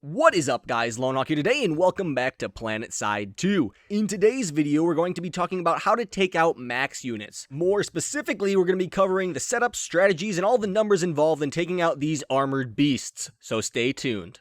What is up, guys? Lonehawk here today, and welcome back to PlanetSide 2. In today's video, we're going to be talking about how to take out max units. More specifically, we're going to be covering the setup, strategies, and all the numbers involved in taking out these armored beasts, so stay tuned.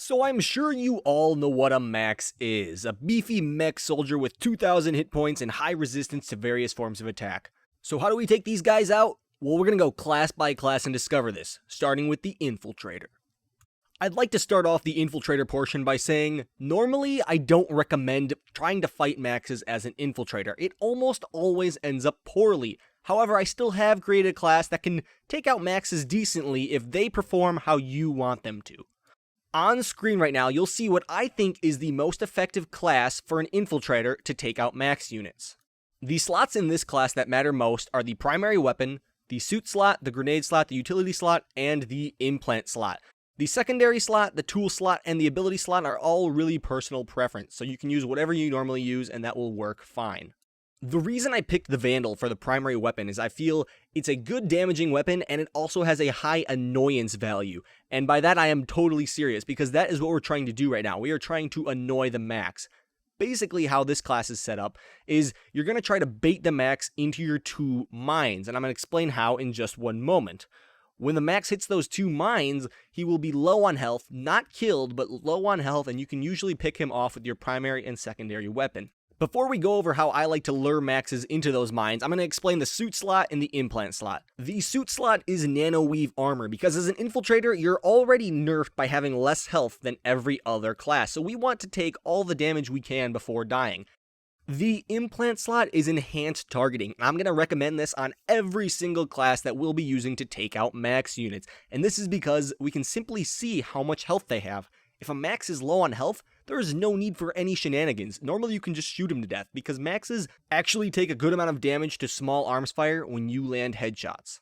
So I'm sure you all know what a max is, a beefy mech soldier with 2,000 hit points and high resistance to various forms of attack. So how do we take these guys out? Well, we're going to go class by class and discover this, starting with the Infiltrator. I'd like to start off the Infiltrator portion by saying, normally I don't recommend trying to fight maxes as an Infiltrator. It almost always ends up poorly. However, I still have created a class that can take out maxes decently if they perform how you want them to. On screen right now, you'll see what I think is the most effective class for an Infiltrator to take out max units. The slots in this class that matter most are the primary weapon, the suit slot, the grenade slot, the utility slot, and the implant slot. The secondary slot, the tool slot, and the ability slot are all really personal preference, so you can use whatever you normally use and that will work fine. The reason I picked the Vandal for the primary weapon is I feel it's a good damaging weapon and it also has a high annoyance value. And by that I am totally serious because that is what we're trying to do right now. We are trying to annoy the max. Basically how this class is set up is you're going to try to bait the max into your two mines, and I'm going to explain how in just one moment. When the max hits those two mines, he will be low on health, not killed, but low on health, and you can usually pick him off with your primary and secondary weapon. Before we go over how I like to lure maxes into those mines, I'm going to explain the suit slot and the implant slot. The suit slot is nano weave armor because as an Infiltrator, you're already nerfed by having less health than every other class, so we want to take all the damage we can before dying. The implant slot is enhanced targeting. I'm going to recommend this on every single class that we'll be using to take out max units, and this is because we can simply see how much health they have. If a max is low on health, there is no need for any shenanigans. Normally you can just shoot him to death because maxes actually take a good amount of damage to small arms fire when you land headshots.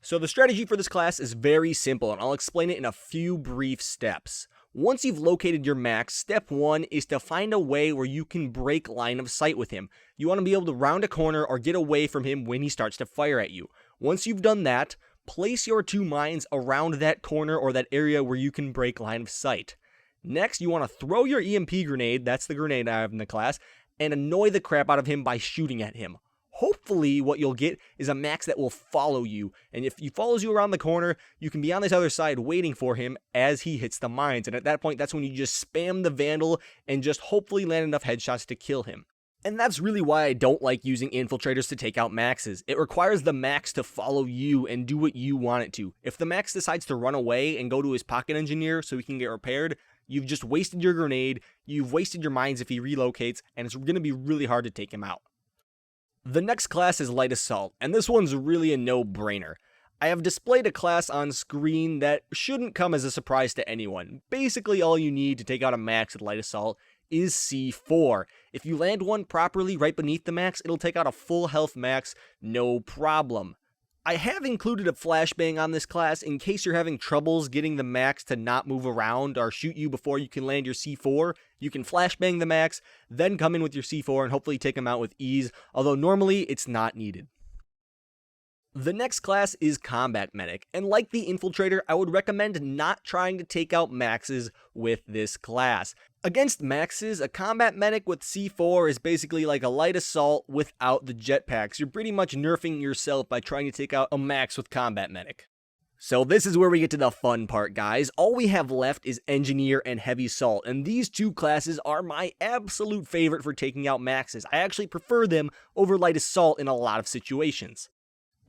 So the strategy for this class is very simple and I'll explain it in a few brief steps. Once you've located your max, step 1 is to find a way where you can break line of sight with him. You want to be able to round a corner or get away from him when he starts to fire at you. Once you've done that, place your two mines around that corner or that area where you can break line of sight. Next, you want to throw your EMP grenade, that's the grenade I have in the class, and annoy the crap out of him by shooting at him. Hopefully, what you'll get is a max that will follow you, and if he follows you around the corner, you can be on this other side waiting for him as he hits the mines, and at that point, that's when you just spam the Vandal and just hopefully land enough headshots to kill him. And that's really why I don't like using Infiltrators to take out maxes. It requires the max to follow you and do what you want it to. If the max decides to run away and go to his pocket engineer so he can get repaired, you've just wasted your grenade, you've wasted your mines if he relocates, and it's going to be really hard to take him out. The next class is Light Assault, and this one's really a no-brainer. I have displayed a class on screen that shouldn't come as a surprise to anyone. Basically all you need to take out a max with Light Assault is C4. If you land one properly right beneath the max, it'll take out a full health max, no problem. I have included a flashbang on this class in case you're having troubles getting the max to not move around or shoot you before you can land your C4. You can flashbang the max, then come in with your C4 and hopefully take him out with ease, although normally it's not needed. The next class is Combat Medic, and like the Infiltrator, I would recommend not trying to take out maxes with this class. Against maxes, a Combat Medic with C4 is basically like a Light Assault without the jetpacks. You're pretty much nerfing yourself by trying to take out a max with Combat Medic. So this is where we get to the fun part, guys. All we have left is Engineer and Heavy Assault, and these two classes are my absolute favorite for taking out maxes. I actually prefer them over Light Assault in a lot of situations.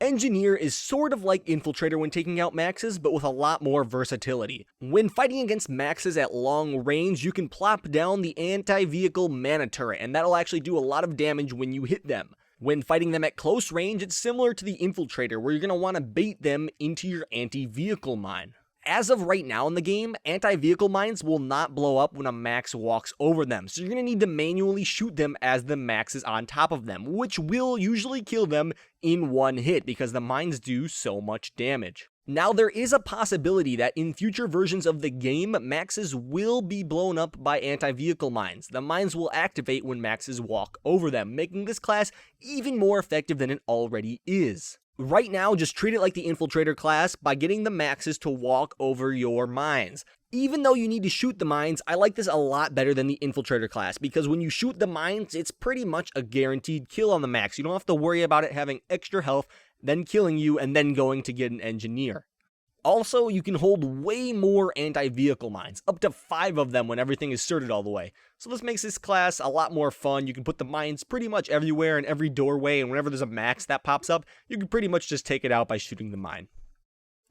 Engineer is sort of like Infiltrator when taking out maxes, but with a lot more versatility. When fighting against maxes at long range, you can plop down the anti-vehicle mana turret, and that'll actually do a lot of damage when you hit them. When fighting them at close range, it's similar to the Infiltrator, where you're going to want to bait them into your anti-vehicle mine. As of right now in the game, anti-vehicle mines will not blow up when a max walks over them, so you're going to need to manually shoot them as the max is on top of them, which will usually kill them in one hit because the mines do so much damage. Now, there is a possibility that in future versions of the game, maxes will be blown up by anti-vehicle mines. The mines will activate when maxes walk over them, making this class even more effective than it already is. Right now, just treat it like the Infiltrator class by getting the maxes to walk over your mines. Even though you need to shoot the mines, I like this a lot better than the Infiltrator class, because when you shoot the mines, it's pretty much a guaranteed kill on the max. You don't have to worry about it having extra health, then killing you, and then going to get an engineer. Also, you can hold way more anti-vehicle mines, up to 5 of them when everything is sorted all the way. So this makes this class a lot more fun. You can put the mines pretty much everywhere in every doorway, and whenever there's a max that pops up, you can pretty much just take it out by shooting the mine.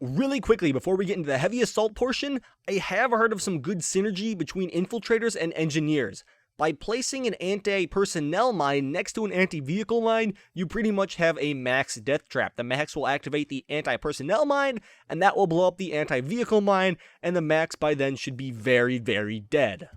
Really quickly, before we get into the heavy assault portion, I have heard of some good synergy between infiltrators and engineers. By placing an anti-personnel mine next to an anti-vehicle mine, you pretty much have a max death trap. The max will activate the anti-personnel mine, and that will blow up the anti-vehicle mine, and the max by then should be very, very dead.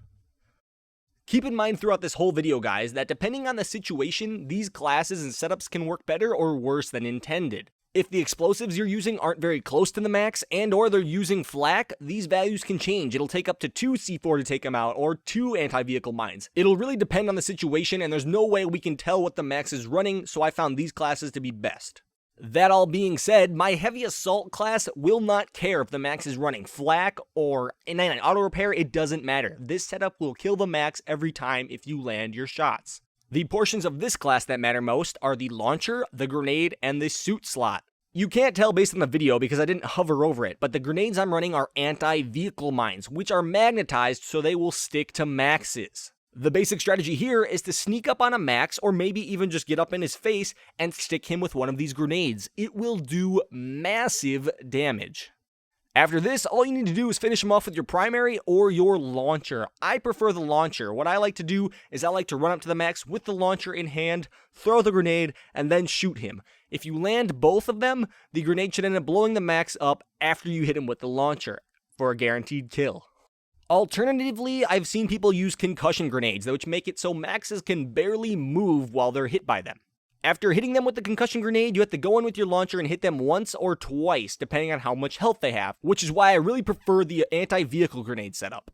Keep in mind throughout this whole video, guys, that depending on the situation, these classes and setups can work better or worse than intended. If the explosives you're using aren't very close to the max and or they're using flak, these values can change. It'll take up to 2 C4 to take them out or 2 anti-vehicle mines. It'll really depend on the situation, and there's no way we can tell what the max is running, so I found these classes to be best. That all being said, my heavy assault class will not care if the max is running flak or auto repair. It doesn't matter. This setup will kill the max every time if you land your shots. The portions of this class that matter most are the launcher, the grenade, and the suit slot. You can't tell based on the video because I didn't hover over it, but the grenades I'm running are anti-vehicle mines, which are magnetized so they will stick to maxes. The basic strategy here is to sneak up on a max, or maybe even just get up in his face and stick him with one of these grenades. It will do massive damage. After this, all you need to do is finish him off with your primary or your launcher. I prefer the launcher. What I like to do is I like to run up to the max with the launcher in hand, throw the grenade, and then shoot him. If you land both of them, the grenade should end up blowing the max up after you hit him with the launcher for a guaranteed kill. Alternatively, I've seen people use concussion grenades, which make it so maxes can barely move while they're hit by them. After hitting them with the concussion grenade, you have to go in with your launcher and hit them once or twice, depending on how much health they have, which is why I really prefer the anti-vehicle grenade setup.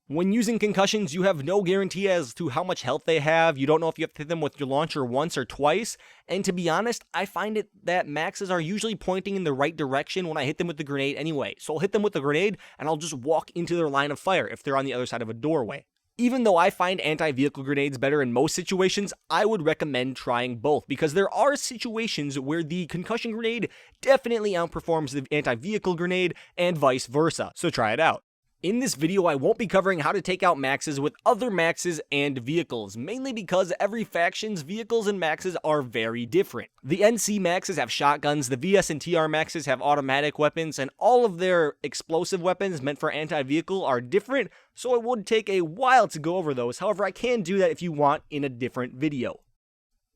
When using concussions, you have no guarantee as to how much health they have. You don't know if you have to hit them with your launcher once or twice, and to be honest, I find it that maxes are usually pointing in the right direction when I hit them with the grenade anyway. So I'll hit them with the grenade, and I'll just walk into their line of fire if they're on the other side of a doorway. Even though I find anti-vehicle grenades better in most situations, I would recommend trying both, because there are situations where the concussion grenade definitely outperforms the anti-vehicle grenade and vice versa, so try it out. In this video, I won't be covering how to take out maxes with other maxes and vehicles, mainly because every faction's vehicles and maxes are very different. The NC maxes have shotguns, the VS and TR maxes have automatic weapons, and all of their explosive weapons meant for anti-vehicle are different, so it would take a while to go over those. However, I can do that if you want in a different video.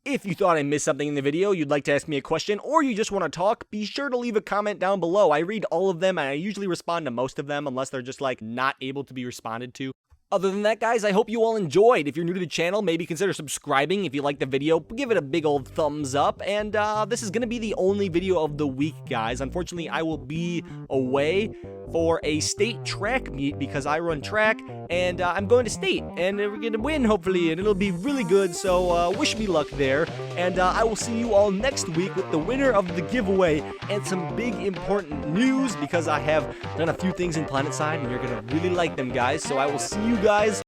If you thought I missed something in the video, you'd like to ask me a question, or you just want to talk, be sure to leave a comment down below. I read all of them, and I usually respond to most of them, unless they're just like not able to be responded to. Other than that, guys, I hope you all enjoyed. If you're new to the channel, maybe consider subscribing. If you like the video, give it a big old thumbs up. And this is going to be the only video of the week, guys. Unfortunately, I will be away for a state track meet because I run track, and I'm going to state, and we're going to win, hopefully, and it'll be really good, so wish me luck there. And I will see you all next week with the winner of the giveaway and some big important news, because I have done a few things in PlanetSide, and you're going to really like them, guys. So I will see you guys